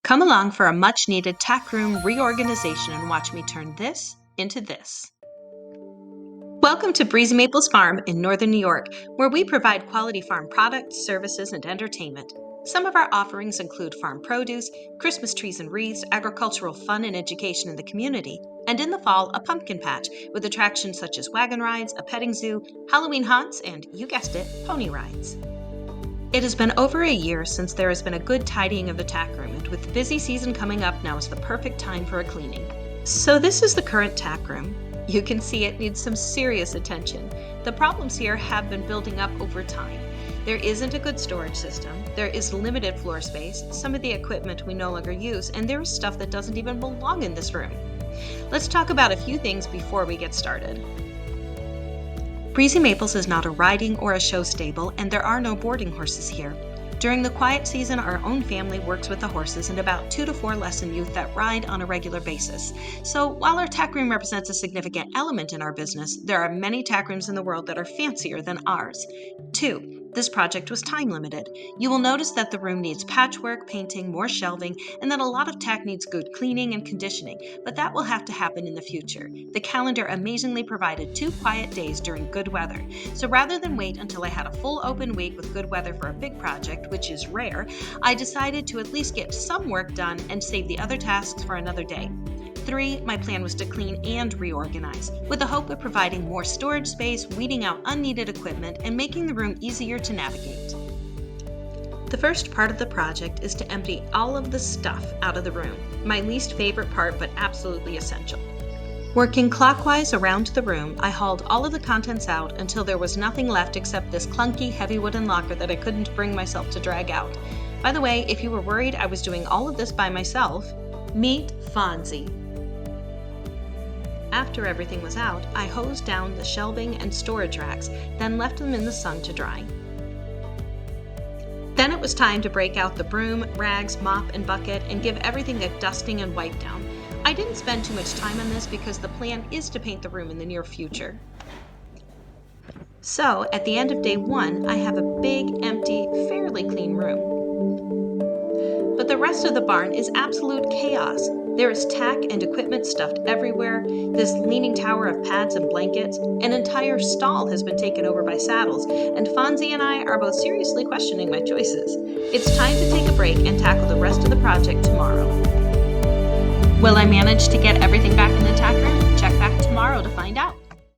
Come along for a much-needed tack room reorganization and watch me turn this into this. Welcome to Breezy Maples Farm in Northern New York, where we provide quality farm products, services, and entertainment. Some of our offerings include farm produce, Christmas trees and wreaths, agricultural fun and education in the community, and in the fall, a pumpkin patch with attractions such as wagon rides, a petting zoo, Halloween haunts, and, you guessed it, pony rides. It has been over a year since there has been a good tidying of the tack room, and with the busy season coming up, now is the perfect time for a cleaning. So this is the current tack room. You can see it needs some serious attention. The problems here have been building up over time. There isn't a good storage system, there is limited floor space, some of the equipment we no longer use, and there is stuff that doesn't even belong in this room. Let's talk about a few things before we get started. Breezy Maples is not a riding or a show stable, and there are no boarding horses here. During the quiet season, our own family works with the horses and about 2 to 4 lesson youth that ride on a regular basis. So while our tack room represents a significant element in our business, there are many tack rooms in the world that are fancier than ours. 2. This project was time limited. You will notice that the room needs patchwork, painting, more shelving, and that a lot of tack needs good cleaning and conditioning, but that will have to happen in the future. The calendar amazingly provided 2 quiet days during good weather. So rather than wait until I had a full open week with good weather for a big project, which is rare, I decided to at least get some work done and save the other tasks for another day. 3, my plan was to clean and reorganize, with the hope of providing more storage space, weeding out unneeded equipment, and making the room easier to navigate. The first part of the project is to empty all of the stuff out of the room, my least favorite part but absolutely essential. Working clockwise around the room, I hauled all of the contents out until there was nothing left except this clunky, heavy wooden locker that I couldn't bring myself to drag out. By the way, if you were worried I was doing all of this by myself, meet Fonzie. After everything was out, I hosed down the shelving and storage racks, then left them in the sun to dry. Then it was time to break out the broom, rags, mop, and bucket and give everything a dusting and wipe down. I didn't spend too much time on this because the plan is to paint the room in the near future. So, at the end of day 1, I have a big, empty, fairly clean room. But the rest of the barn is absolute chaos. There is tack and equipment stuffed everywhere, this leaning tower of pads and blankets, an entire stall has been taken over by saddles, and Fonzie and I are both seriously questioning my choices. It's time to take a break and tackle the rest of the project tomorrow. Will I manage to get everything back in the tack room? Check back tomorrow to find out.